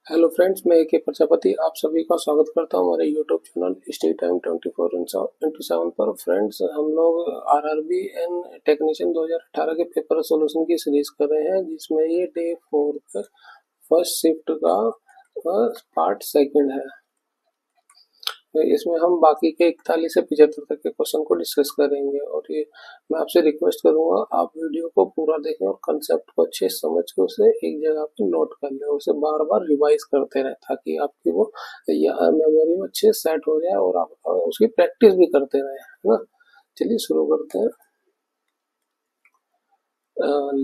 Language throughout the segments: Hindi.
हेलो फ्रेंड्स, मैं ए के प्रजापति आप सभी का स्वागत करता हूं हमारे यूट्यूब चैनल स्टडी टाइम 24/7 पर। फ्रेंड्स, हम लोग आरआरबी एंड टेक्नीशियन 2018 के पेपर सॉल्यूशन की सीरीज कर रहे हैं, जिसमें ये डे 4 का फर्स्ट शिफ्ट का पार्ट सेकंड है। तो इसमें हम बाकी के 41 से 75 तक के क्वेश्चन को डिस्कस करेंगे। और ये मैं आपसे रिक्वेस्ट करूंगा, आप वीडियो को पूरा देखें और कंसेप्ट को अच्छे समझ के उसे एक जगह पे नोट कर लें और उसे बार बार रिवाइज करते रहें, ताकि आपकी वो मेमोरी में अच्छे सेट हो जाए और आप उसकी प्रैक्टिस भी करते रहें, है ना। चलिए शुरू करते हैं।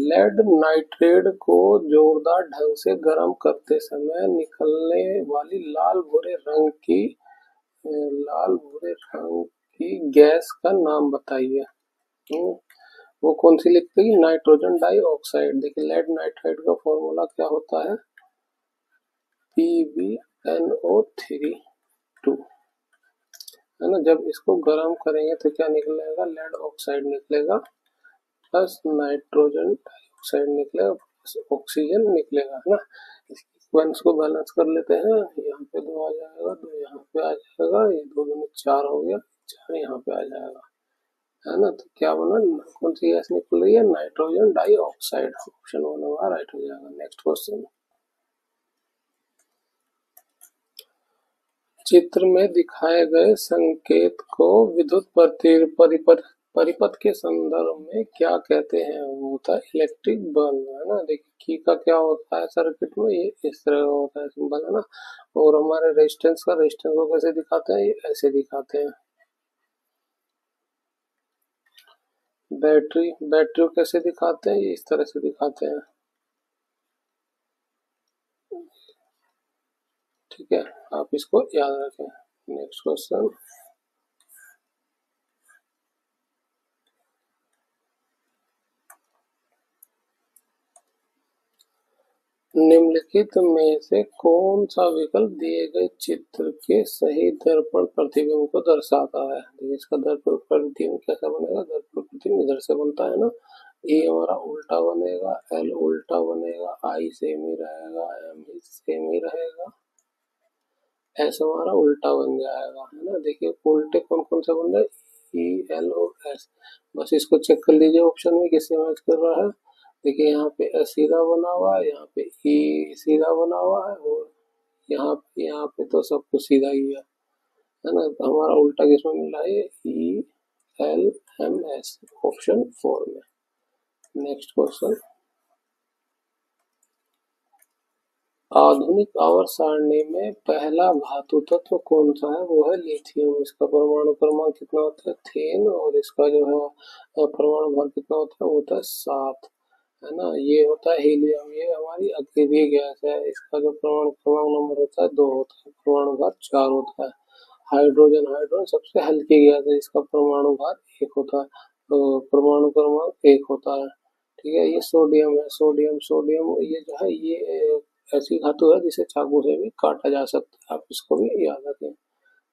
लेड नाइट्रेट को जोरदार ढंग से गर्म करते समय निकलने वाली लाल भूरे रंग की गैस का नाम बताइए। वो कौन सी लिखती है? Nitrogen dioxide. देखिए, लेड नाइट्राइड का फॉर्मूला क्या होता है? PbNO3 है ना। जब इसको गर्म करेंगे तो क्या निकलेगा? लेड ऑक्साइड निकलेगा प्लस नाइट्रोजन डाइऑक्साइड निकलेगा प्लस ऑक्सीजन निकलेगा, है ना। इक्वेशंस को बैलेंस कर लेते हैं। यहाँ पे 2 आ जाएगा, 2 यहाँ पे आ जाएगा, ये 2 दूनी 4 हो गया, 4 यहाँ पे आ जाएगा, है ना। तो क्या बना? कौन सी गैस निकल रही है? Nitrogen dioxide. ऑप्शन 1 हमारा राइट हो जाएगा। Next question. चित्र में दिखाए गए संकेत को विद्युत परिपथ के संदर्भ में क्या कहते हैं? वो होता है इलेक्ट्रिक बल्ब, है ना। देखिए, की का क्या होता है सर्किट में? ये इस तरह का होता है सिंबल, है ना। और हमारे रेजिस्टेंस को कैसे दिखाते हैं? ये ऐसे दिखाते हैं। बैटरी को कैसे दिखाते हैं? ये इस तरह से दिखाते हैं, ठीक है। आप इसको याद रखें। Next question. निम्नलिखित में से कौन सा विकल्प दिए गए चित्र के सही दर्पण प्रतिबिंब को दर्शाता है? देखिए, इसका दर्पण प्रतिबिंब कैसा बनेगा? दर्पण प्रतिबिंब इधर से बनता है ना। ए हमारा उल्टा बनेगा, एल उल्टा बनेगा, आई सेम ही रहेगा, एम सेम ही रहेगा, एस हमारा उल्टा बन जाएगा, है ना। देखिए, उल्टे कौन कौन से बन रहे? ई, एल और एस। बस इसको चेक कर लीजिए ऑप्शन में किससे मैच कर रहा है। देखिए, यहाँ पे एस सीधा बना हुआ है, यहाँ पे ई सीधा बना हुआ है, और यहाँ पे तो सब कुछ सीधा ही है ना। तो हमारा उल्टा किसमें मिल रहा है? E L M S, option 4 में। Next question. आधुनिक आवर्त सारणी में पहला धातु तत्व कौन सा है? वो है लिथियम। इसका परमाणु क्रमांक कितना होता है? 3। और इसका जो है परमाणु भार कितना होता है? वो होता है 7, है ना। ये होता है हीलियम, ये हमारी अकेली गैस है। इसका जो परमाणु क्रमांक नंबर होता है 2 होता है, परमाणु भार 4 होता है। हाइड्रोजन सबसे हल्की गैस है, इसका परमाणु भार 1 होता है, तो परमाणु क्रमांक 1 होता है, ठीक है। ये सोडियम है। सोडियम ये जो है, ये ऐसी धातु है जिसे चाकू से भी काटा जा सकता है, आप इसको भी याद रखें।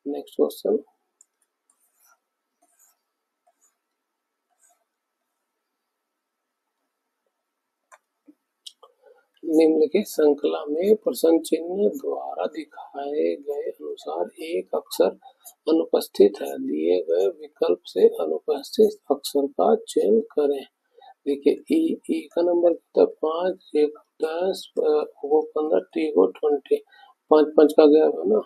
Next question. निम्नलिखित श्रृंखला में प्रश्न चिन्ह द्वारा दिखाए गए अनुसार एक अक्षर अनुपस्थित है। दिए गए विकल्प से अनुपस्थित अक्षर का चयन करें। देखिए, ई का नंबर कितना? 5, 1 10, वो 15, टी को 20, 5 का गैप है ना।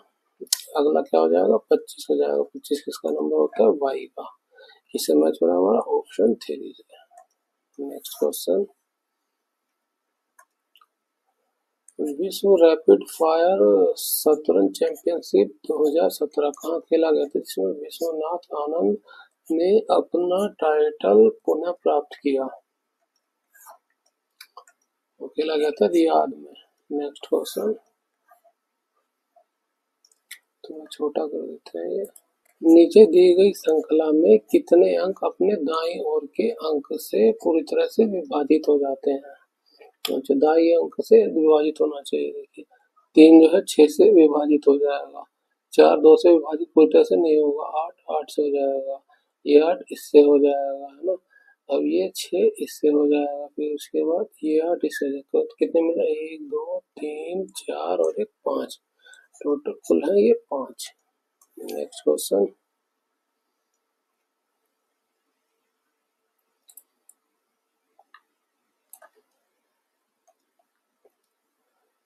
अगला क्या हो जाएगा? 25 हो जाएगा। 25 किसका नंबर होता है? वाई का। इससे मैच हो रहा है हमारा ऑप्शन 3 से। Next question. विश्व रैपिड फायर शतरंज चैंपियनशिप 2017 कहाँ खेला गया था, जिसमें विश्वनाथ आनंद ने अपना टाइटल पुनः प्राप्त किया? वो खेला गया था रियाद में। नेक्स्ट क्वेश्चन, थोड़ा छोटा कर देते हैं ये। नीचे दी गई श्रृंखला में कितने अंक अपने दाईं ओर के अंक से पूरी तरह से विभाजित हो जाते हैं? अच्छा, दाईं अंक से विभाजित होना चाहिए। देखिए, 3 जो है 6 से विभाजित हो जाएगा, 4 2 से विभाजित पूरी तरह से नहीं होगा, 8 8 से हो जाएगा, ये 8 इससे हो जाएगा, है ना। अब ये 6 इससे हो जाएगा, फिर उसके बाद ये 8 इससे हो जाएगा, तो कितने मिला, 1 2 3 4 और एक 5, टोटल कुल है ये 5। Next question.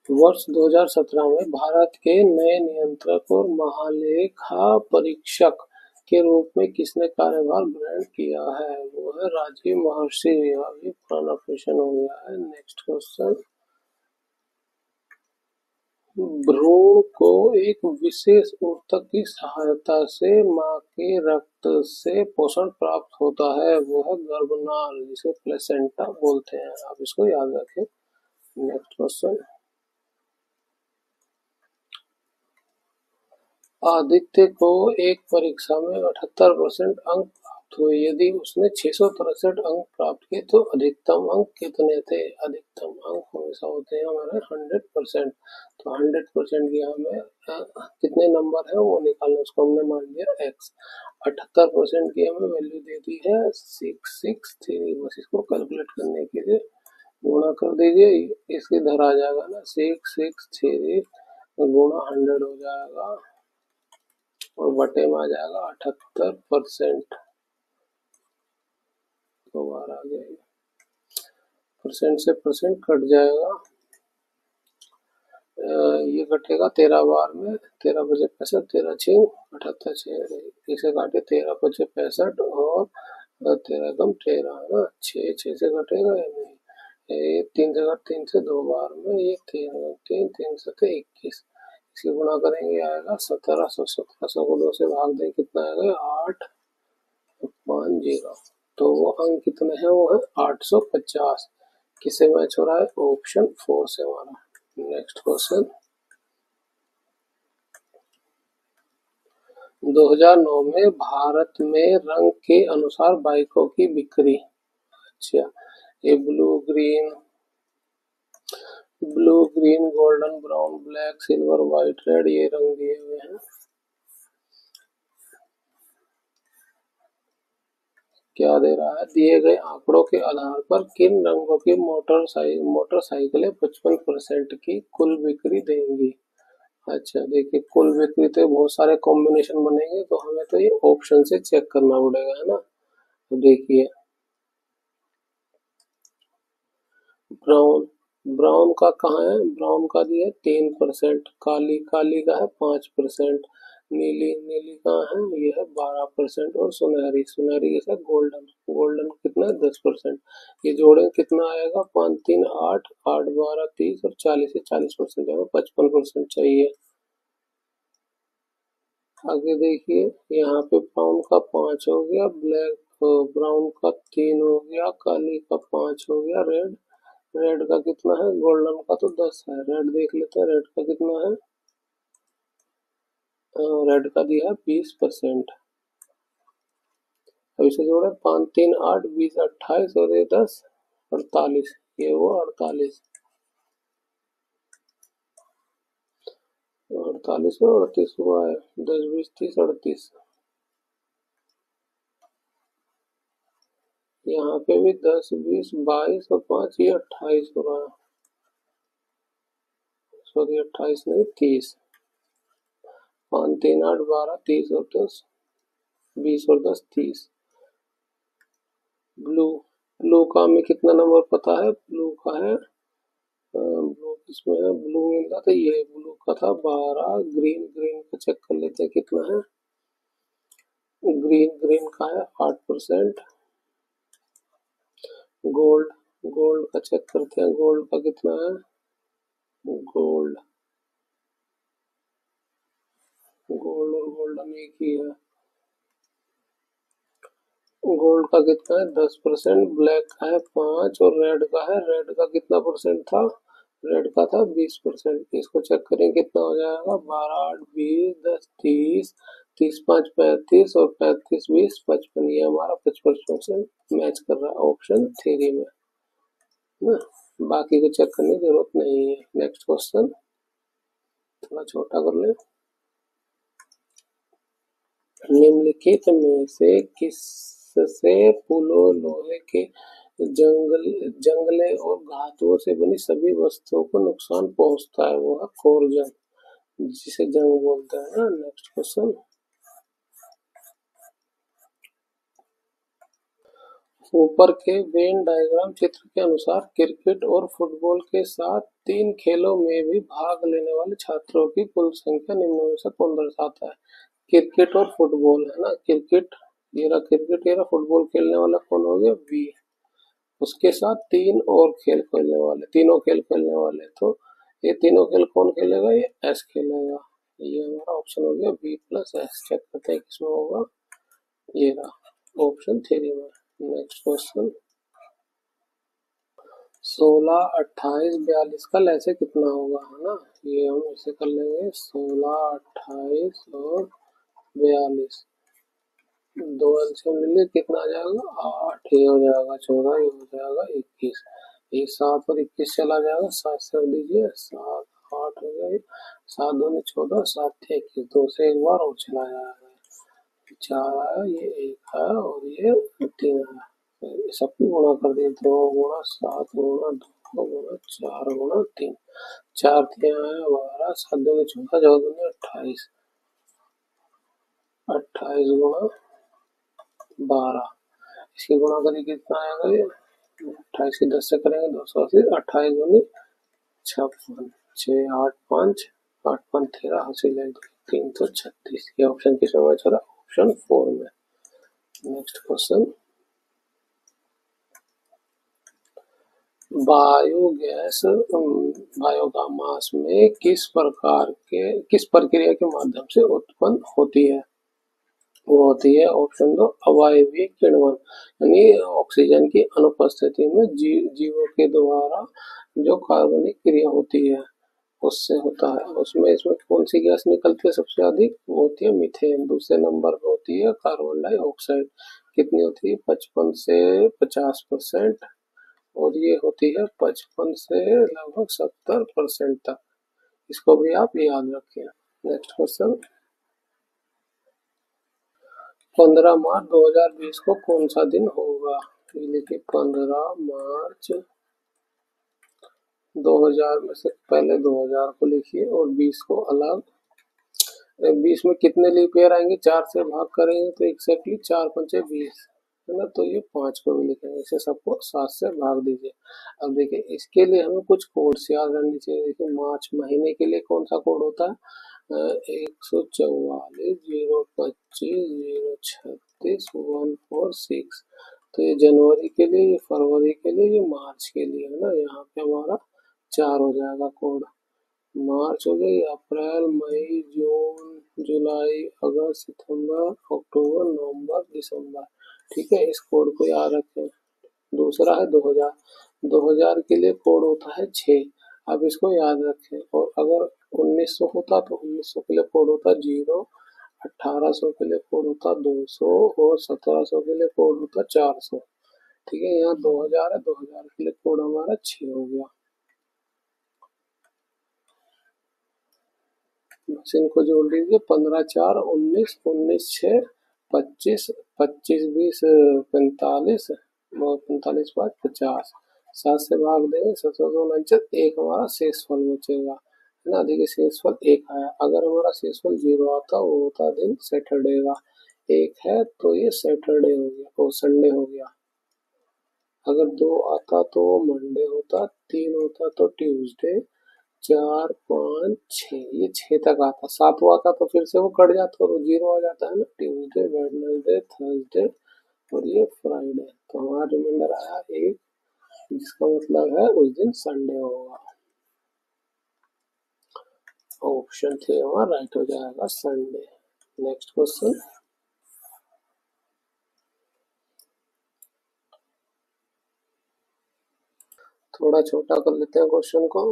वर्ष 2017 में भारत के नए नियंत्रक और महालेखा परीक्षक के रूप में किसने कार्यभार ग्रहण किया है? वो है राजीव महर्षि। अभी पुराना क्वेश्चन हो गया है। Next question. भ्रूण को एक विशेष ऊतक की सहायता से मां के रक्त से पोषण प्राप्त होता है, वो है गर्भनाल, जिसे प्लेसेंटा बोलते हैं। आप इसको याद रखें। Next question. आदित्य को एक परीक्षा में 78% अंक प्राप्त हुए। यदि उसने 663 अंक प्राप्त किए तो अधिकतम अंक कितने थे? अधिकतम अंक हमेशा होते हैं हमारे 100%। तो 100% की हमें कितने नंबर है वो निकालना, उसको हमने मान लिया x। 78% की हमें वैल्यू दे दी है 663। बस इसको कैलकुलेट करने के लिए गुणा कर दीजिए, इसके इधर आ जाएगा ना, 663 गुणा 100 हो जाएगा और बटे में आ जाएगा 78%। तो बार आ गया, परसेंट से परसेंट कट जाएगा। ये कटेगा 13 बार में, 13 बचे 65, 13 6 78, 6 इसे काटे 13 बचे 65 और 13 कम 13 है ना, 6 6 से कटेगा या नहीं? ये 3 से कट, 3 से 2 बार में, ये 3 3 3 7 21, इसकी गुणा करेंगे आएगा 1700। 1700 को 2 से भाग दें, कितना आएगा 850। तो वो अंक कितने हैं? वो है 850। किससे मैच हो रहा है? ऑप्शन 4 से हमारा। Next question. 2009 में भारत में रंग के अनुसार बाइकों की बिक्री। अच्छा, ये blue green golden brown black silver white red, ये रंग दिए हुए हैं। क्या दे रहा है? दिए गए आंकड़ों के आधार पर किन रंगों की मोटरसाइकिलें 55% की कुल बिक्री देंगी? अच्छा, देखिए कुल बिक्री तो बहुत सारे कॉम्बिनेशन बनेंगे, तो हमें तो ये ऑप्शन से चेक करना पड़ेगा, है ना। तो देखिए, ब्राउन, ब्राउन का कहाँ है? ब्राउन का दिया 3%, काली, काली का है 5%, नीली, नीली कहाँ है? ये है 12%, और सुनहरी, सुनहरी के साथ गोल्डन, गोल्डन कितना है? 10%। ये जोड़े कितना आएगा? 5 3 8, 8 12 30 और 40 से 40% है, 55% चाहिए। आगे देखिए, यहाँ पे ब्राउन का 5 हो गया, ब्राउन का 3 हो गया, काली का 5 हो गया, रेड, रेड का कितना है? गोल्डन का तो 10 है, रेड देख लेते हैं, रेड का कितना है? रेड का दिया है 20%। अब इसे जोड़े, 5 3 8 20 28 और ये 10 48, ये वो 48, 48 में 38 हुआ है, 10 20 30 38। यहाँ पे भी 10 20 22 और 5 ये 28 हो रहा है, सॉरी 28 नहीं 30। 5 3 8 12 30 और 10 20 और 10 30। ब्लू, ब्लू का हमें कितना नंबर पता है? ब्लू का है, ब्लू किसमें है? ब्लू मिलता था, ये ब्लू का था 12। ग्रीन, ग्रीन का चेक कर लेते हैं कितना है। ग्रीन, ग्रीन का है 8%। गोल्ड, गोल्ड का चेक करते हैं, गोल्ड का कितना है? गोल्ड, गोल्ड और गोल्डन एक ही है। गोल्ड का कितना है? 10%। ब्लैक का है 5 और रेड का है, रेड का कितना परसेंट था? रेड का था 20%। इसको चेक करें कितना हो जाएगा? 12 8 20 10 30, 30 5 35 और 35 20 55, ये हमारा 55% मैच कर रहा है ऑप्शन 3 में ना। बाकी को चेक करने की जरूरत नहीं है। नेक्स्ट क्वेश्चन, थोड़ा छोटा कर ले। निम्नलिखित में से किस इससे पुलों, लोहे के जंगले और धातुओं से बनी सभी वस्तुओं को नुकसान पहुंचता है, वो है कोर्जन, जिसे जंग बोलते हैं ना। नेक्स्ट क्वेश्चन, ऊपर के वेन डायग्राम चित्र के अनुसार क्रिकेट और फुटबॉल के साथ 3 खेलों में भी भाग लेने वाले छात्रों की कुल संख्या निम्न में से कौन दर्शाता है? क्रिकेट और फुटबॉल है ना, क्रिकेट, ये रहा क्रिकेट, ये रहा फुटबॉल, खेलने वाला कौन हो गया? बी। उसके साथ 3 और खेल खेलने वाले, तीनों खेल खेलने वाले, तो ये तीनों खेल कौन खेलेगा? ये एस खेलेगा। ये हमारा ऑप्शन हो गया बी प्लस एस। चेक करते हैं किसमें होगा, ये रहा ऑप्शन 3 में। नेक्स्ट क्वेश्चन, 16, 28, 42 का लैसे कितना होगा, है ना। ये हम इसे कर लेंगे 16, 28 और 42, दो एलसीएम ले लिए, कितना आ जाएगा? 8, ये हो जाएगा 14, ये हो जाएगा 21, ये 7 और 21 चला जाएगा, 7 से लीजिए, 7, 8 हो गया, 7 दूनी 14, 7 थे 21, 2 से एक बार और चला जाएगा, 4 आया, ये 1 है और ये 3 है, सबकी गुणा कर दिए, 2 गुणा 7 गुणा 2 गुणा 4 गुणा 3, 4 3 आया 12, 7 दूनी 14, 14 दूनी 28, 28 गुणा 12, इसकी गुणा करिए कितना आएगा? ये 28 की 10 से करेंगे 280, 28 दूनी 56, 6 8 5, 8 5 13, हासिल है 336, ये ऑप्शन किस में चला? ऑप्शन 4 में। नेक्स्ट क्वेश्चन, बायोगैस बायोमास में किस प्रक्रिया के माध्यम से उत्पन्न होती है? वो होती है ऑप्शन 2, अवायवीय किण्वन, यानी ऑक्सीजन की अनुपस्थिति में जीवों के द्वारा जो कार्बनिक क्रिया होती है उससे होता है। उसमें इसमें कौन सी गैस निकलती है सबसे अधिक? वो होती है मीथेन। दूसरे नंबर पर होती है कार्बन डाइऑक्साइड, कितनी होती है? 55 से 50%, और ये होती है 55 से लगभग 70% तक। इसको भी आप याद रखें। नेक्स्ट क्वेश्चन, 15 मार्च 2020 को कौन सा दिन होगा? लिखिए 15 मार्च 2000 में से पहले 2000 को लिखिए और 20 को अलग। 20 में कितने लीप ईयर आएंगे? 4 से भाग करेंगे तो एग्जैक्टली 4 पंचे 20 है ना, तो ये 5 को भी लिखेंगे। इसे सबको 7 से भाग दीजिए। अब देखिए इसके लिए हमें कुछ कोड याद रखनी चाहिए। देखिए मार्च महीने के लिए कौन सा कोड होता है? 144 025 036 146। तो ये जनवरी के लिए, ये फरवरी के लिए, ये मार्च के लिए है ना। यहाँ पे हमारा 4 हो जाएगा कोड। मार्च हो गई, अप्रैल, मई, जून, जुलाई, अगस्त, सितंबर, अक्टूबर, नवंबर, दिसंबर। ठीक है, इस कोड को याद रखें। दूसरा है 2000, 2000 के लिए कोड होता है 6, आप इसको याद रखें। और अगर 1900 होता तो 1900 के लिए कोड होता 0, 1800 के लिए कोड होता 200 और 1700 के लिए कोड होता 400। ठीक है, यहाँ 2000 है, 2000 के लिए कोड हमारा 6 हो गया। बस इनको जोड़ लीजिए, 15 4 19, 19 6 25, 25 20 45 और 45 5 50, 7 से भाग देंगे 749, एक हमारा शेषफल बचेगा, है ना। देखिए शेषफल 1 आया। अगर हमारा शेषफल 0 आता वो होता दिन सैटरडे का। 1 है तो ये सैटरडे हो गया, वो संडे हो गया। अगर 2 आता तो मंडे होता, 3 होता तो ट्यूसडे, 4 5 6, ये 6 तक आता। 7वां आता तो फिर से वो कट जाता और 0 आ जाता है ना। ट्यूसडे, वेडनेसडे, थर्सडे और ये फ्राइडे। तो हमारा रिमाइंडर आया 1, जिसका मतलब है उस दिन संडे होगा। ऑप्शन 3 हमारा राइट हो जाएगा, संडे। नेक्स्ट क्वेश्चन, थोड़ा छोटा कर लेते हैं क्वेश्चन को।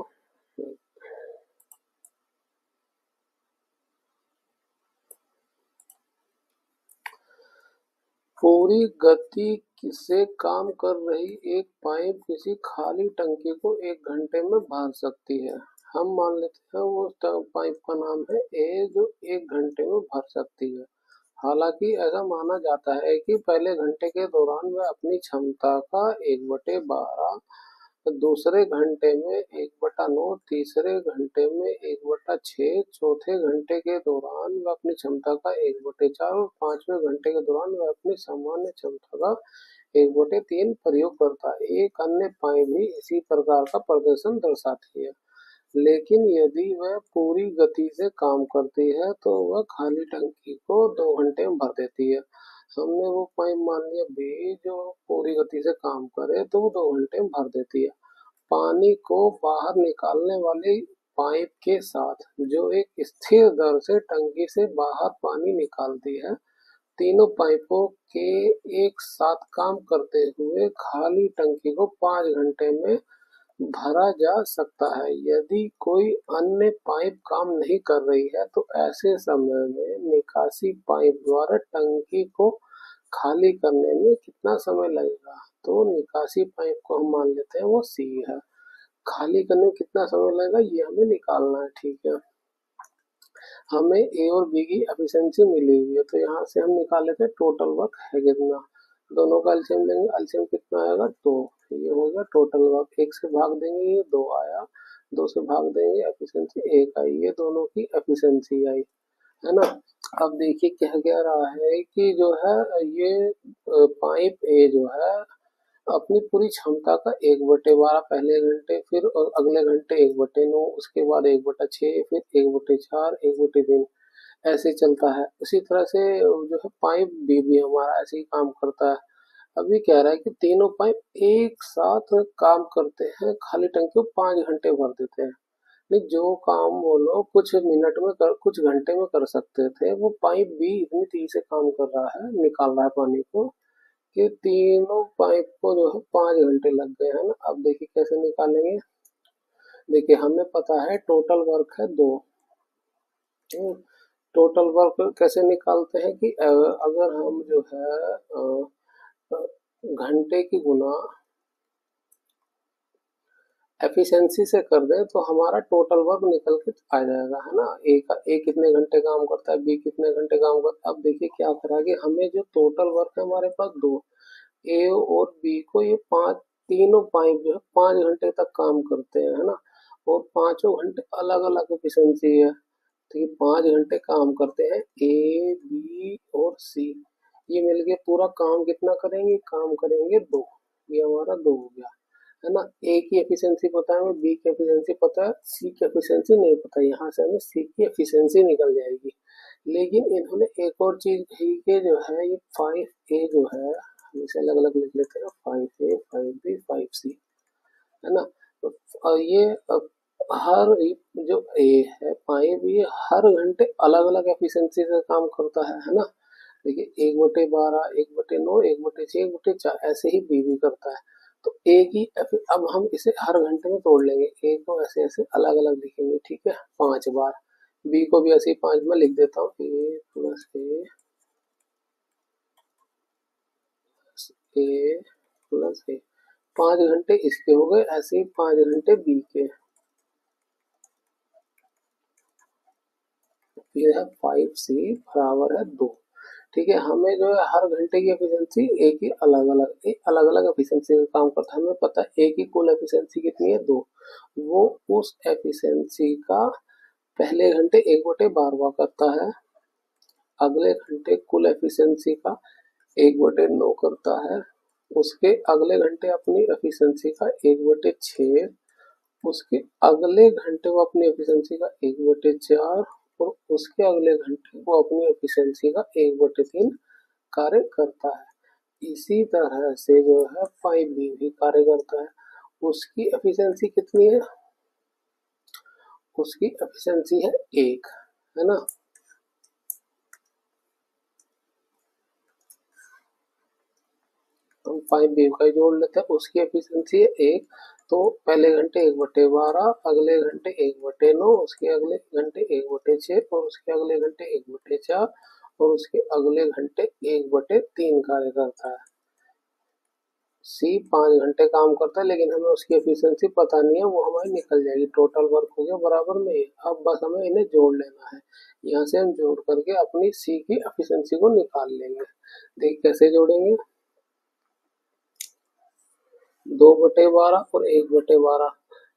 पूरी गति से काम कर रही एक पाइप किसी खाली टंकी को 1 घंटे में भर सकती है। हम मान लेते हैं वो पाइप का नाम है ए, जो 1 घंटे में भर सकती है। हालांकि ऐसा माना जाता है कि पहले घंटे के दौरान वह अपनी क्षमता का 1/12, दूसरे घंटे में 1/9, तीसरे घंटे में 1/6, चौथे घंटे के दौरान वह अपनी क्षमता का 1/4 और पांचवें घंटे के दौरान वह अपनी सामान्य क्षमता का 1/3 प्रयोग करता है। एक अन्य पाई भी इसी प्रकार का प्रदर्शन दर्शाती है, लेकिन यदि वह पूरी गति से काम करती है तो वह खाली टंकी को 2 घंटे में भर देती है। हमने वो पाइप मान लिया बी जो पूरी गति से काम करे तो वो 2 घंटे में भर देती है। पानी को बाहर निकालने वाली पाइप के साथ जो एक स्थिर दर से टंकी से बाहर पानी निकालती है, तीनों पाइपों के एक साथ काम करते हुए खाली टंकी को 5 घंटे में भरा जा सकता है। यदि कोई अन्य पाइप काम नहीं कर रही है तो ऐसे समय में निकासी पाइप द्वारा टंकी को खाली करने में कितना समय लगेगा? तो निकासी पाइप को हम मान लेते हैं वो सी है। खाली करने में कितना समय लगेगा ये हमें निकालना है, ठीक है। हमें ए और बी की एफिशिएंसी मिली हुई है तो यहाँ से हम निकाल लेते हैं टोटल वर्क है कितना। दोनों का एलसीएम लेंगे, एलसीएम कितना आएगा 2। ये हो गया टोटल वर्क। 1 से भाग देंगे ये 2 आया, 2 से भाग देंगे एफिशिएंसी 1 आई। ये दोनों की एफिशिएंसी आई, है ना। अब देखिए क्या कह रहा है कि जो है ये पाइप ए जो है अपनी पूरी क्षमता का 1/12 पहले घंटे, फिर और अगले घंटे 1/9, उसके बाद 1/6, फिर 1/4, 1/3 ऐसे चलता है। उसी तरह से जो है पाइप बी भी हमारा ऐसे ही काम करता है। अभी कह रहा है कि तीनों पाइप एक साथ काम करते हैं, खाली टंकी को 5 घंटे भर देते हैं। नहीं, जो काम वो लोग कुछ मिनट में कर, कुछ घंटे में कर सकते थे, वो पाइप भी इतनी तेजी से काम कर रहा है, निकाल रहा है पानी को, कि तीनों पाइप को जो है 5 घंटे लग गए हैं ना। अब देखिए कैसे निकालेंगे। देखिए हमें पता है टोटल वर्क है 2। टोटल वर्क कैसे निकालते हैं कि अगर हम जो है घंटे की गुना एफिशिएंसी से कर दें तो हमारा टोटल वर्क निकल के आ जाएगा, है ना। ए कितने घंटे काम करता है, बी कितने घंटे काम करता है। अब देखिए क्या करा कि हमें जो टोटल वर्क है हमारे पास 2, ए और बी को ये तीनों पाइप जो है 5 घंटे तक काम करते हैं, है ना। और पांचों घंटे अलग अलग एफिशिएंसी है, तो ये 5 घंटे काम करते हैं ए बी और सी। ये मिलके पूरा काम कितना करेंगे? काम करेंगे 2। ये हमारा 2 हो गया, है ना। ए की एफिशिएंसी पता है हमें, बी की एफिशिएंसी पता है, सी की एफिशिएंसी नहीं पता। यहाँ से हमें सी की एफिशिएंसी निकल जाएगी। लेकिन इन्होंने एक और चीज कही कि जो है ये 5A जो है, हम इसे अलग अलग लिख लेते हैं, 5A 5B 5C, है ना। तो ये हर जो ए है 5B हर घंटे अलग अलग एफिशिएंसी से काम करता है ना। देखिए 1/12, 1/9, 1/6, 1/4 ऐसे ही बी भी करता है। तो ए की अब हम इसे हर घंटे में तोड़ लेंगे, ए को ऐसे ऐसे अलग अलग लिखेंगे, ठीक है, 5 बार। बी को भी ऐसे ही 5 में लिख देता हूँ, ए प्लस ए प्लस ए। 5 घंटे इसके हो गए, ऐसे ही 5 घंटे बी के। ये है 5C बराबर है 2। ठीक है, हमें जो है हर घंटे की एफिशिएंसी ए की अलग अलग एफिशिएंसी का काम करता है। हमें पता है ए की कुल एफिशिएंसी कितनी है 2। वो उस एफिशिएंसी का पहले घंटे 1/12 करता है, अगले घंटे कुल एफिशिएंसी का 1/9 करता है, उसके अगले घंटे अपनी एफिशिएंसी का 1/6, उसके अगले घंटे वो अपनी एफिशिएंसी का 1/4 और उसके अगले घंटे वो अपनी एफिशिएंसी का 1/3 कार्य करता है। इसी तरह से जो है 5B भी कार्य करता है। उसकी एफिशिएंसी कितनी है? उसकी एफिशिएंसी है 1, है ना। हम 5B का जोड़ लेते हैं, उसकी एफिशिएंसी है 1। तो पहले घंटे 1/12, अगले घंटे 1/9, उसके अगले घंटे 1/6 और उसके अगले घंटे 1/4 और उसके अगले घंटे 1/3 कार्य करता है। सी 5 घंटे काम करता है, लेकिन हमें उसकी एफिशिएंसी पता नहीं है, वो हमारी निकल जाएगी। टोटल वर्क हो गया बराबर में ये। अब बस हमें इन्हें जोड़ लेना है। यहाँ से हम जोड़ करके अपनी सी की एफिशिएंसी को निकाल लेंगे। देखिए कैसे जोड़ेंगे, 2/12 और 1/12।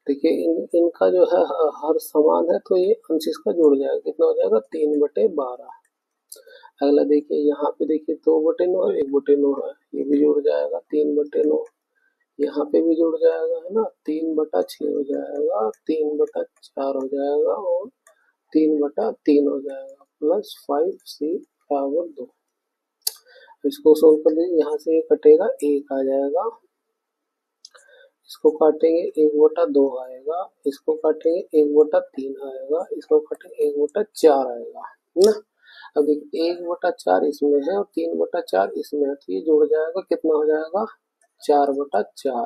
देखिए इनका जो है हर समान है, तो ये अंश इसका जुड़ जाएगा। कितना हो जाएगा, 3/12। अगला देखिए यहाँ पे, देखिए 2/9 है, 1/9 है, ये भी जुड़ जाएगा 3/9। यहाँ पे भी जुड़ जाएगा, है ना, 3/6 हो जाएगा, 3/4 हो जाएगा और 3/3 हो जाएगा, प्लस 5c बराबर 2। इसको सोल्व कर लीजिए, यहाँ से ये कटेगा, 1 आ जाएगा, इसको काटेंगे 1/2 आएगा, इसको काटेंगे 1/3 आएगा, इसको काटेंगे 1/4 आएगा, है ना। अब देखिए 1/4 इसमें है और 3/4 इसमें है, तो ये जुड़ जाएगा, कितना हो जाएगा, 4/4।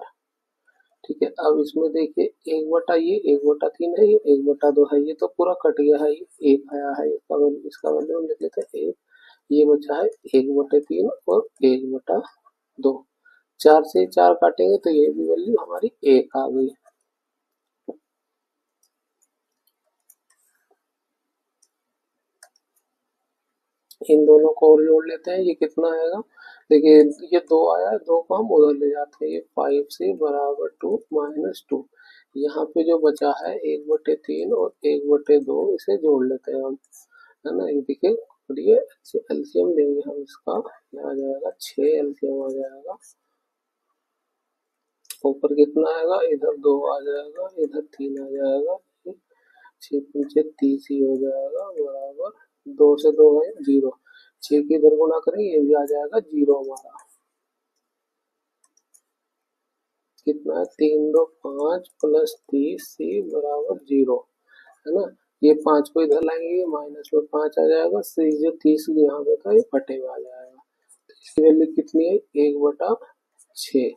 ठीक है। अब इसमें देखिए 1/3 है, ये 1/2 है, ये तो पूरा कट गया है, ये 1 आया है, इसका वैल्यू हम लिख लेते हैं 1। ये बचा है 1/3 और 1/2। 4 से 4 काटेंगे तो ये भी वैल्यू हमारी 1 आ गई। इन दोनों को और जोड़ लेते हैं, ये कितना आएगा, देखिए ये 2 आया है, 2 को हम उधर ले जाते हैं, ये 5c बराबर 2 माइनस 2। यहाँ पे जो बचा है 1/3 और 1/2, इसे जोड़ लेते हैं हम, है ना। ये देखिए, और ये एलसीएम लेंगे हम इसका, आ जाएगा 6 एलसीएम आ जाएगा। ऊपर कितना आएगा, इधर 2 आ जाएगा, इधर 3 आ जाएगा, 6×5 30 ही हो जाएगा, बराबर 2 से 2 गए 0। 6 की इधर गुणा करेंगे, ये भी आ जाएगा 0 हमारा। कितना है, 3 2 5 प्लस 30c बराबर 0, है ना। ये 5 को इधर लाएंगे, ये माइनस में 5 आ जाएगा, सी जो 30 यहाँ पे था ये बटे में आ जाएगा। इसकी वैल्यू कितनी है, 1/6।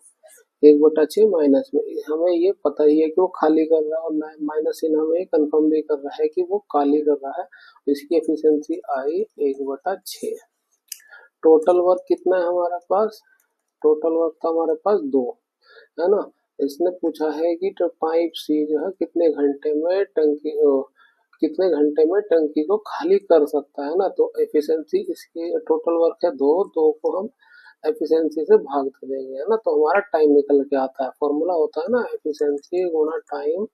1/6 माइनस में, हमें ये पता ही है कि वो खाली कर रहा है, और माइनस इन हमें कंफर्म भी कर रहा है कि वो खाली कर रहा है। इसकी एफिशिएंसी आई 1/6। टोटल वर्क कितना है हमारे पास, टोटल वर्क था हमारे पास 2, है ना। इसने पूछा है कि पाइप सी जो है कितने घंटे में टंकी को खाली कर सकता है ना। तो एफिशिएंसी इसकी टोटल वर्क है 2, 2 को हम एफिशिएंसी से भाग दे देंगे, है ना। तो हमारा टाइम निकल के आता है, फॉर्मूला होता है ना, एफिशिएंसी गुणा टाइम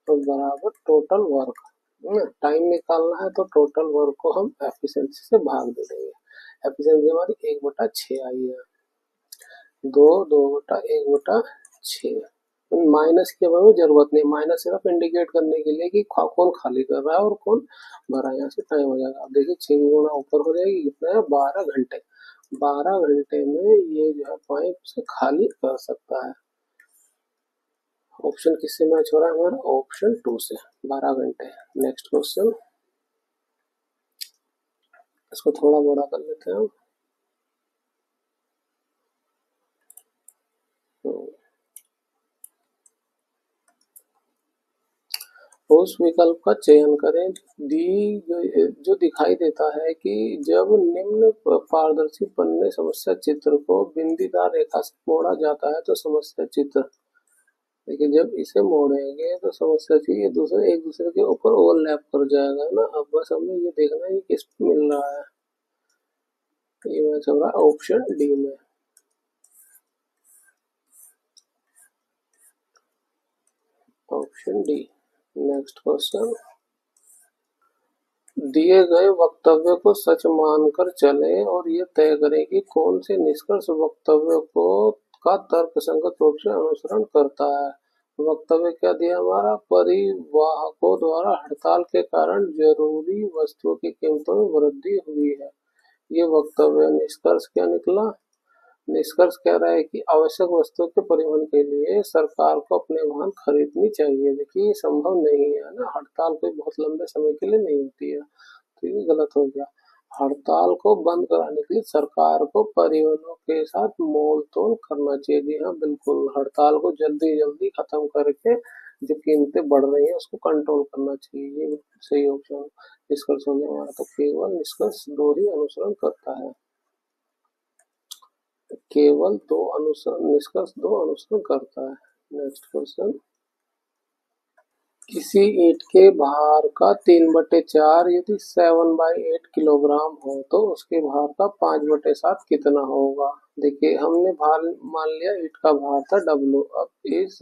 तो बराबर टोटल वर्क। टाइम निकालना है तो टोटल वर्क को हम एफिशिएंसी से भाग दे देंगे। एफिशिएंसी हमारी 1/6 आई है, 2/1/6। माइनस की अब हमें जरूरत नहीं, माइनस सिर्फ इंडिकेट करने के लिए कि कौन खाली कर रहा है और कौन भरा। यहाँ से टाइम हो जाएगा, अब देखिए 6 गुना ऊपर हो जाएगी, कितना है, 12 घंटे। 12 घंटे में ये जो है पाइप से खाली कर सकता है। ऑप्शन किससे मैच हो रहा है हमारा, ऑप्शन 2 से, 12 घंटे। नेक्स्ट क्वेश्चन, इसको थोड़ा बड़ा कर लेते हैं हम। उस विकल्प का चयन करें जो दिखाई देता है कि जब निम्न पारदर्शी पन्ने समस्या चित्र को बिंदीदार रेखा से मोड़ा जाता है तो समस्या चित्र, देखिए जब इसे मोड़ेंगे तो समस्या चाहिए एक दूसरे के ऊपर ओवरलैप कर जाएगा ना। अब बस हमें ये देखना है किस मिल रहा है, ये मैच हो रहा है ऑप्शन डी में। Option D. नेक्स्ट क्वेश्चन, दिए गए वक्तव्य को सच मानकर चलें और ये तय करें कि कौन से निष्कर्ष वक्तव्य को का तर्कसंगत रूप से अनुसरण करता है। वक्तव्य क्या दिया हमारा, परिवाहकों द्वारा हड़ताल के कारण जरूरी वस्तुओं की कीमतों में वृद्धि हुई है। ये वक्तव्य। निष्कर्ष क्या निकला, निष्कर्ष कह रहा है कि आवश्यक वस्तुओं के परिवहन के लिए सरकार को अपने वाहन खरीदनी चाहिए। देखिए ये संभव नहीं है ना, हड़ताल कोई बहुत लंबे समय के लिए नहीं होती है, तो ये गलत हो गया। हड़ताल को बंद कराने के लिए सरकार को परिवहनों के साथ मोल तोल करना चाहिए। जी हाँ बिल्कुल, हड़ताल को जल्दी जल्दी खत्म करके जो कीमतें बढ़ रही है उसको कंट्रोल करना चाहिए। ये सही ऑप्शन निष्कर्ष हो गया हमारा। तो केवल निष्कर्ष 2 ही अनुसरण करता है। केवल दो अनुसरण निष्कर्ष दो अनुसरण करता है। नेक्स्ट क्वेश्चन, किसी ईंट के भार का 3/4 यदि 7/8 किलोग्राम हो तो उसके भार का 5/7 कितना होगा। देखिए हमने भार मान लिया, ईंट का भार था W। अब इस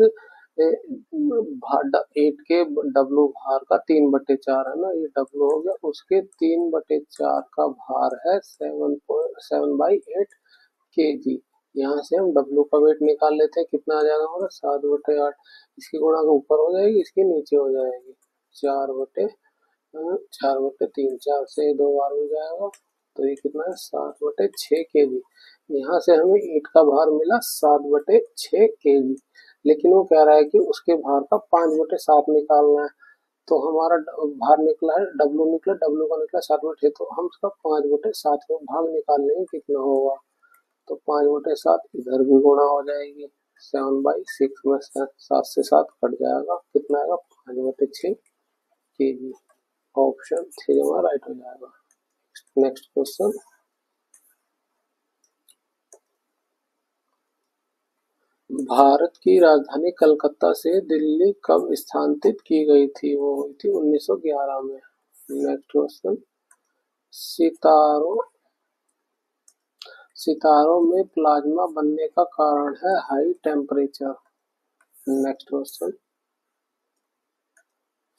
ईंट के W भार का 3/4 है ना, ये W हो गया, उसके 3/4 का भार है 7/8 kg। यहाँ से हम W का वेट निकाल लेते हैं, कितना आ जाएगा हमारा 7/8। इसकी गुणा के ऊपर हो जाएगी, इसके नीचे हो जाएगी 4/3। 4 से 2 बार हो जाएगा, तो ये कितना है 7/6 kg। यहाँ से हमें ईंट का भार मिला 7/6 kg, लेकिन वो कह रहा है कि उसके भार का 5/7 निकालना है। तो हमारा भार निकला है, W निकला, W का निकला 7/6, तो हम उसका 5/7 में भाग निकाल लेंगे कितना होगा। तो 5/7 इधर भी गुणा हो जाएगी, 7/6 में 7 से 7 कट जाएगा, कितना आएगा 5/6 kg। ऑप्शन 3 हमारा राइट हो जाएगा। नेक्स्ट क्वेश्चन, भारत की राजधानी कलकत्ता से दिल्ली कब स्थानांतरित की गई थी। वो हुई थी 1911 में। नेक्स्ट क्वेश्चन, सितारों में प्लाज्मा बनने का कारण है हाई टेम्परेचर। नेक्स्ट क्वेश्चन,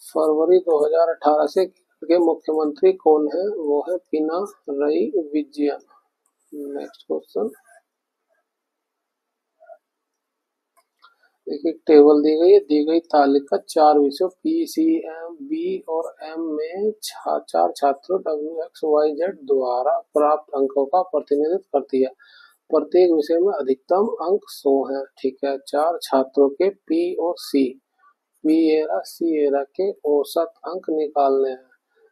फरवरी 2018 से केरल के मुख्यमंत्री कौन है। वो है पिनारई विजयन। नेक्स्ट क्वेश्चन, देखिए टेबल दी गई है, दी गई तालिका 4 विषयों पी सी एम बी और एम में 4 छात्रों WXYZ द्वारा प्राप्त अंकों का प्रतिनिधित्व करती है। प्रत्येक विषय में अधिकतम अंक 100 है। ठीक है, 4 छात्रों के पी और सी एरा के औसत अंक निकालने हैं।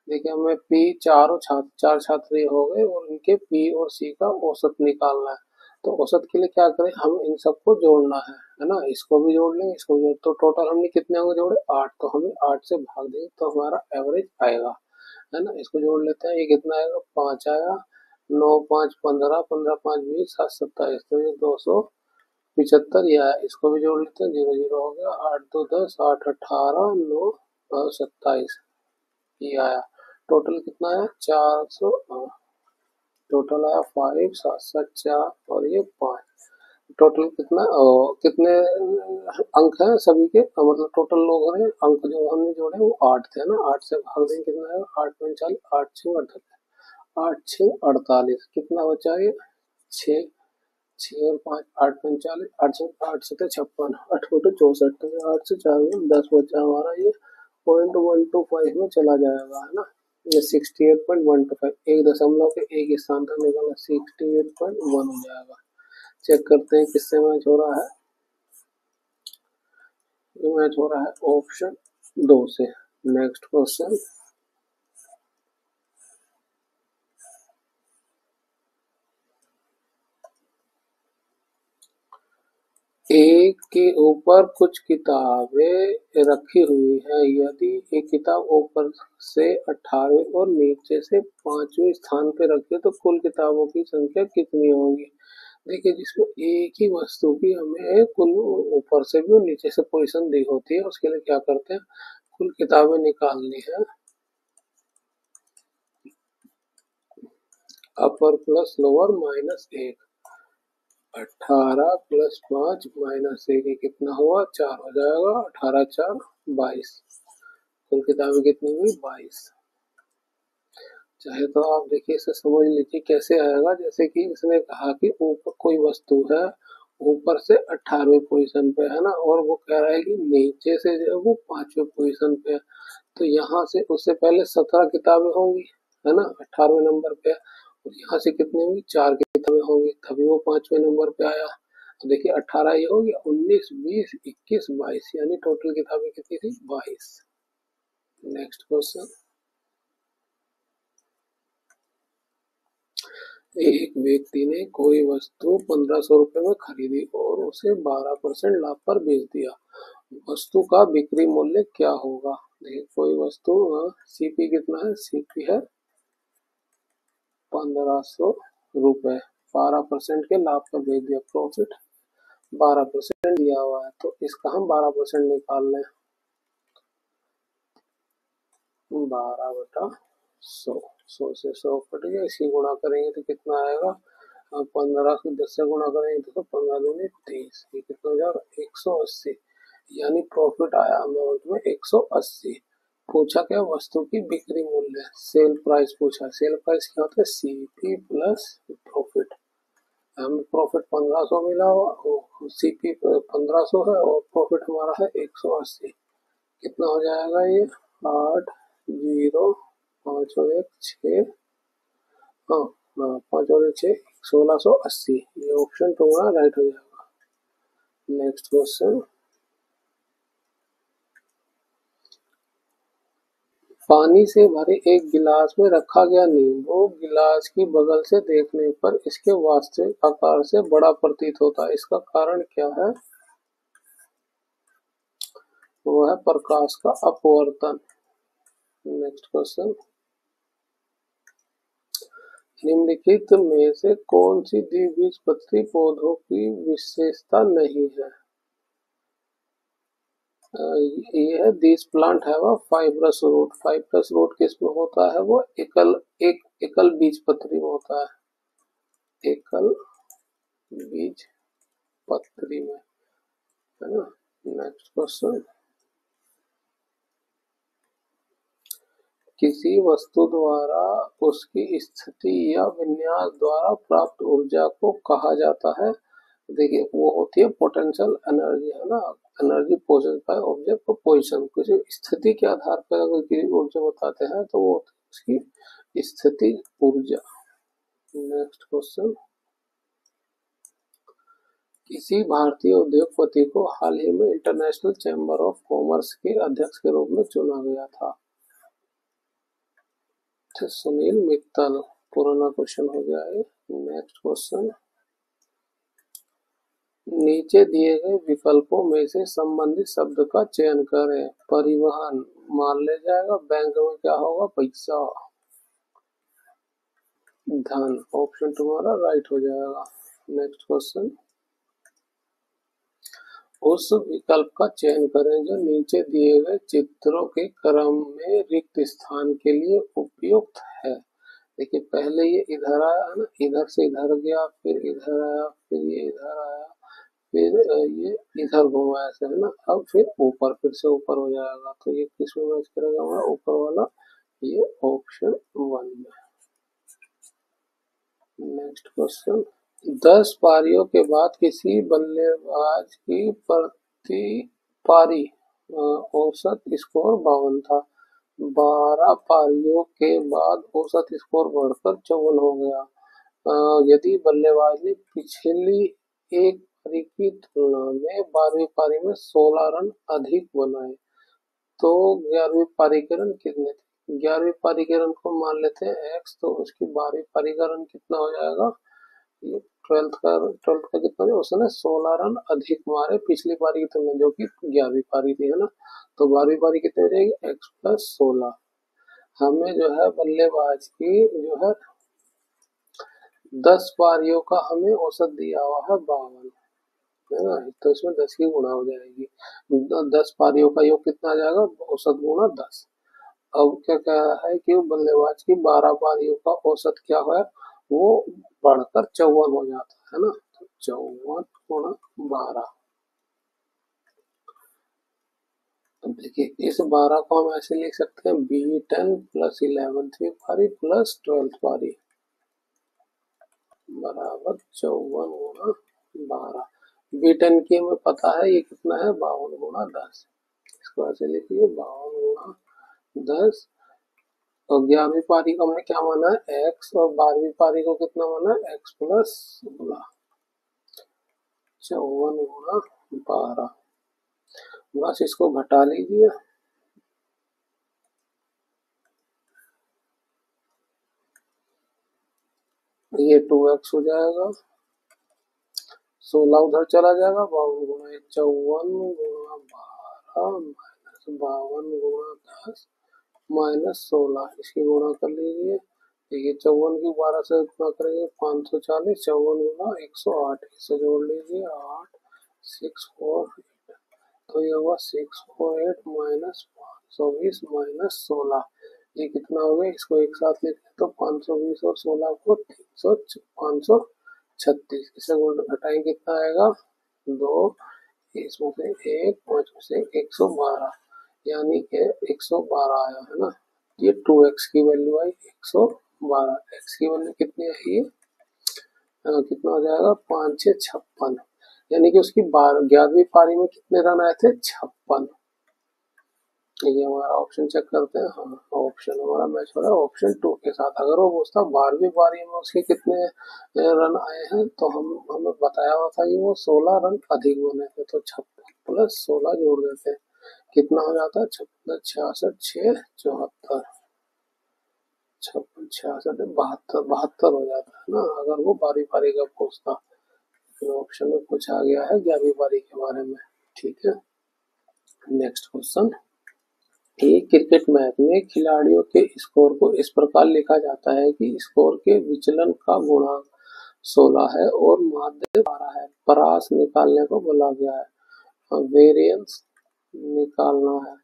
देखिए हमें पी चार छात्र हो गए और इनके पी और सी का औसत निकालना है। तो औसत के लिए क्या करें, हम इन सबको जोड़ना है ना, इसको भी जोड़ लेंगे, इसको भी जोड़, तो टोटल हमने कितने अंक जोड़े 8, तो हमें 8 से भाग देंगे तो हमारा एवरेज आएगा, है ना। इसको जोड़ लेते हैं, ये कितना आएगा 5 आया, 9 5 15, 15 5 20, 7 27, तो ये 275 यह है। इसको भी जोड़ लेते हैं, 0 0 हो गया, 8 2 10, 8 18, 9 27, ये आया। टोटल कितना आया 400, टोटल आया 5 7 7 4 और ये 5। टोटल कितना कितने अंक हैं सभी के, मतलब टोटल लोग हैं, अंक जो हमने जोड़े वो 8 थे ना, 8 से भाग देंगे कितना आएगा 8 45, 8 6 48, 8 6 48, कितना बचा ये 6, 6 और 5 8 45, 8 से 56, 8 बटे 64, 8 से 4 में 10 बचा हमारा, ये 0.125 में चला जाएगा, है ना। ये 68.125, 1 दशमलव के एक स्थान तक निकलना, 68.1 हो जाएगा। चेक करते हैं किससे मैच हो रहा है। ये मैच हो रहा है ऑप्शन 2 से। नेक्स्ट क्वेश्चन, एक के ऊपर कुछ किताबें रखी हुई है, यदि एक किताब ऊपर से 18वें और नीचे से 5वें स्थान पे रखी तो कुल किताबों की संख्या कितनी होगी। देखिए जिसमें एक ही वस्तु की हमें कुल ऊपर से भी और नीचे से पोजीशन दी होती है, उसके लिए क्या करते हैं, कुल किताबें निकालनी है, अपर प्लस लोअर -1, 18 + 5 -1, कितना हुआ 4 हो जाएगा, 18 4 22, कुल किताबें कितनी हुई 22। चाहे तो आप देखिए इसे समझ लीजिए कैसे आएगा, जैसे कि इसने कहा कि ऊपर कोई वस्तु है ऊपर से 18वें पोजीशन पे है ना, और वो कह रहा है कि नीचे से जो है वो 5वें पोजीशन पे है, तो यहाँ से उससे पहले 17 किताबें होंगी, है ना, 18वें नंबर पे, और यहाँ से कितनी होंगी 4 किताबें होंगी, तभी वो 5वें नंबर पे आया। तो देखिए 18 ये हो गया, 19 20 21 22, यानी टोटल किताबें कितनी थी 22। नेक्स्ट क्वेश्चन, एक व्यक्ति ने कोई वस्तु 1500 रुपए में खरीदी और उसे 12% लाभ पर बेच दिया, वस्तु का बिक्री मूल्य क्या होगा। देखिए कोई वस्तु सीपी कितना है, सीपी है 1500 रुपए, 12% के लाभ पर भेज दिया, प्रॉफिट 12% दिया हुआ है, तो इसका हम 12% निकाल लें। 12/100, 100 से 100 कट गया, इसी गुणा करेंगे तो कितना आएगा, 15 को 10 से गुणा करेंगे तो 15 दूनी 30, ये कितना हो जाएगा 180, यानी प्रॉफिट आया अमाउंट में 180। पूछा क्या, वस्तु की बिक्री मूल्य, सेल प्राइस पूछा, सेल प्राइस क्या होता है, सीपी प्लस प्रॉफिट। हमें प्रॉफिट 1500 मिला हुआ, सीपी 1500 है और प्रॉफिट हमारा है 180, कितना हो जाएगा ये 8 0 5 और 1 6, हाँ हाँ 5 और 1 6, 1680, ये ऑप्शन तुम्हारा राइट हो जाएगा। नेक्स्ट क्वेश्चन, पानी से भरे एक गिलास में रखा गया नींबू गिलास की बगल से देखने पर इसके वास्तविक आकार से बड़ा प्रतीत होता है, इसका कारण क्या है, वो है प्रकाश का अपवर्तन। नेक्स्ट क्वेश्चन, निम्नलिखित में से कौन सी द्विबीजपत्री पौधों की विशेषता नहीं है, ये है दिस प्लांट है वो फाइब्रस रूट, फाइब्रस रूट किसमें होता है, वो एकल बीज पत्री में होता है, एकल बीज पत्री में, है ना। नेक्स्ट क्वेश्चन, किसी वस्तु द्वारा उसकी स्थिति या विन्यास द्वारा प्राप्त ऊर्जा को कहा जाता है, देखिए वो होती है पोटेंशियल एनर्जी, है ना, energy possessed by object for position, किसी स्थिति के आधार पर अगर किसी ऊर्जा बताते हैं तो वो उसकी स्थिति ऊर्जा। नेक्स्ट क्वेश्चन, किसी भारतीय उद्योगपति को हाल ही में इंटरनेशनल चैम्बर ऑफ कॉमर्स के अध्यक्ष के रूप में चुना गया था, सुनील मित्तल, पुराना क्वेश्चन हो गया है। नेक्स्ट क्वेश्चन, नीचे दिए गए विकल्पों में से संबंधित शब्द का चयन करें, परिवहन मान ले जाएगा, बैंक में क्या होगा, पैसा, धन, ऑप्शन तुम्हारा राइट हो जाएगा। नेक्स्ट क्वेश्चन, उस विकल्प का चयन करें जो नीचे दिए गए चित्रों के क्रम में रिक्त स्थान के लिए उपयुक्त है। देखिए पहले ये इधर आया ना, इधर से इधर गया, फिर इधर आया, फिर ये इधर आया, फिर ये इधर घुमा ऐसे, है ना, अब फिर ऊपर, फिर से ऊपर हो जाएगा, तो ये किस में मैच करेगा हमारा ऊपर वाला, ये ऑप्शन 1 में। नेक्स्ट क्वेश्चन, 10 पारियों के बाद किसी बल्लेबाज की प्रति पारी औसत स्कोर 52 था, 12 पारियों के बाद औसत स्कोर बढ़कर 54 हो गया, यदि बल्लेबाज ने पिछली एक पारी की तुलना में 12वीं पारी में 16 रन अधिक बनाए तो 11वीं पारी के रन कितने थे, 11वीं पारी के रन को मान लेते हैं x, तो उसकी 12वीं पारी का रन कितना हो जाएगा, ये 12th का कितना, उसने 16 रन अधिक मारे पिछली पारी की तुलना, जो कि 11वीं पारी थी, है ना, तो 12वीं पारी कितनी हो जाएगी, x + 16। हमें जो है बल्लेबाज की जो है 10 पारियों का हमें औसत दिया हुआ है 52, है ना, तो इसमें 10 की गुणा हो जाएगी, 10 पारियों का योग कितना आ जाएगा, औसत गुणा 10। अब क्या कह रहा है कि बल्लेबाज की 12 पारियों का औसत क्या है, वो बढ़कर 54 हो जाता है ना, तो 54 गुणा 12। अब देखिए इस 12 को हम ऐसे लिख सकते हैं B10 + 11वीं पारी + 12th पारी बराबर 54 गुणा 12। B10 की हमें पता है ये कितना है, 52 गुणा 10, इसको ऐसे लिखिए 52 गुणा 10, तो 11वीं पारी को हमने क्या माना है x, और 12वीं पारी को कितना माना है x + 16, 54 गुणा 12, बस इसको घटा लीजिए, ये 2x हो जाएगा, 16 उधर चला जाएगा, 52 गुणा 1 54 गुणा 12 - 52 गुणा 10 - 16, इसकी गुणा कर लीजिए, देखिए 54 की 12 से गुणा करेंगे 540, 54 गुना 108, इसे जोड़ लीजिए 8 648, तो ये हुआ 648 माइनस 520 माइनस 16, ये कितना हो गया, इसको एक साथ लेते हैं तो 520 और 16 को 536, इसे घटाएंगे कितना आएगा 2, इसमें से एक, 5 में से 112, यानी कि 112 आया है ना। ये 2x की वैल्यू आई 112, x की वैल्यू कितनी आई, कितना हो जाएगा 5 6 56, यानी कि उसकी 11वीं पारी में कितने रन आए थे 56। ये हमारा ऑप्शन चेक करते हैं, हाँ ऑप्शन हमारा मैच हो रहा है ऑप्शन 2 के साथ। अगर वो पूछता 12वीं पारी में उसके कितने रन आए हैं तो हमें बताया हुआ था कि वो 16 रन अधिक बने थे, तो 56 प्लस 16 जोड़ देते हैं, कितना हो जाता है 56 66 6 74, 56 66 72 हो जाता है ना, अगर वो 12वीं पारी का पूछता। तो ऑप्शन में पूछा गया है 11वीं पारी के बारे में। ठीक है, नेक्स्ट क्वेश्चन, एक क्रिकेट मैच में खिलाड़ियों के स्कोर को इस प्रकार लिखा जाता है कि स्कोर के विचलन का गुणांक 16 है और माध्य 12 है, परास निकालने को बोला गया है, वेरिएंस निकालना है।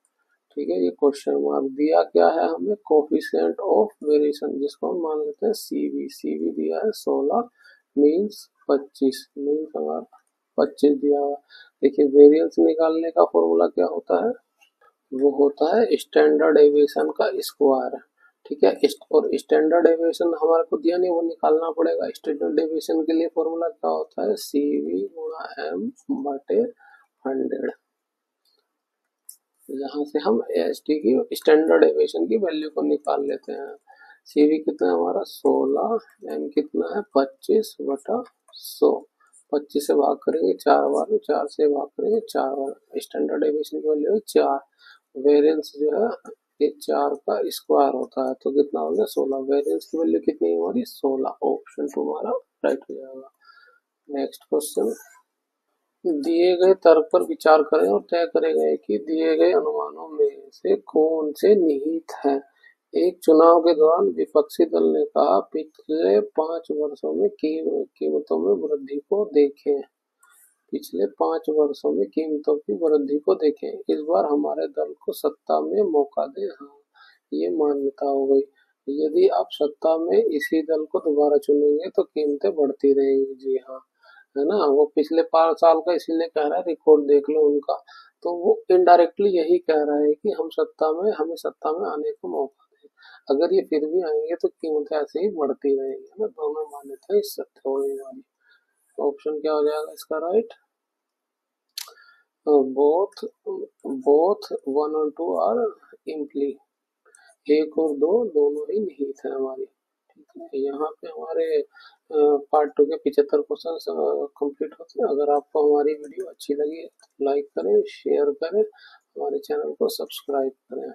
ठीक है, ये क्वेश्चन मार्क दिया क्या है हमें, कोफिशिएंट ऑफ वेरिएशन, जिसको हम मान लेते हैं सीवी, सीवी दिया है 16 मीन्स 25, मीन्स हमारा 25 दिया हुआ। देखिए वेरिएंस निकालने का फॉर्मूला क्या होता है, वो होता है स्टैंडर्ड एविएशन का स्क्वायर। ठीक है, और स्टैंडर्ड एविएशन हमारे को दिया नहीं, वो निकालना पड़ेगा। स्टैंडर्ड एविएशन के लिए फॉर्मूला क्या होता है, सीवी गुणा एम बटे 100। यहाँ से हम एएसटी की स्टैंडर्ड एविएशन की वैल्यू को निकाल लेते हैं। सीवी कितना है हमारा 16, एम कितना है 25 बटा 100, 25 से भाग करेंगे 4 बार, 4 से भाग करेंगे 4 बार, स्टैंडर्ड एविएशन की वैल्यू है 4, वेरिएंस जो है ये 4 का स्क्वायर होता है, तो कितना हो गया 16, वेरिएंस की वैल्यू कितनी है हमारी 16, ऑप्शन 2 हमारा राइट हो जाएगा। नेक्स्ट क्वेश्चन, दिए गए तर्क पर विचार करें और तय करे गए कि दिए गए अनुमानों में से कौन से निहित हैं। एक चुनाव के दौरान विपक्षी दल ने कहा पिछले 5 वर्षों में कीमतों में वृद्धि को देखें, पिछले 5 वर्षों में कीमतों की वृद्धि को देखें, इस बार हमारे दल को सत्ता में मौका दें। हाँ, ये मान्यता हो गई, यदि आप सत्ता में इसी दल को दोबारा चुनेंगे तो कीमतें बढ़ती रहेंगी। जी हाँ, है ना, वो पिछले 5 साल का इसीलिए कह रहा है, रिकॉर्ड देख लो उनका, तो वो इनडायरेक्टली यही कह रहा है कि हमें सत्ता में आने का मौका दें, अगर ये फिर भी आएंगे तो कीमतें ऐसे ही बढ़ती रहेंगी, है ना, दोनों मान्यता इस सत्य हो गई हमारी। ऑप्शन क्या हो जाएगा इसका राइट, बोथ बोथ 1 और 2 आर इम्प्ली, 1 और 2 दोनों ही निहित है हमारी। ठीक है, यहाँ पे हमारे पार्ट 2 के 75 क्वेश्चन कंप्लीट होते हैं। अगर आपको हमारी वीडियो अच्छी लगी तो लाइक करें, शेयर करें, हमारे चैनल को सब्सक्राइब करें।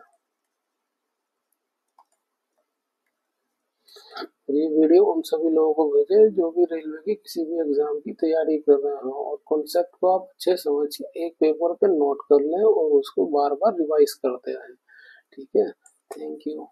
ये वीडियो उन सभी लोगों को भेजें जो भी रेलवे की किसी भी एग्जाम की तैयारी कर रहे हो, और कॉन्सेप्ट को आप अच्छे समझिए, एक पेपर पे नोट कर लें और उसको बार बार रिवाइज करते रहें। ठीक है, थैंक यू।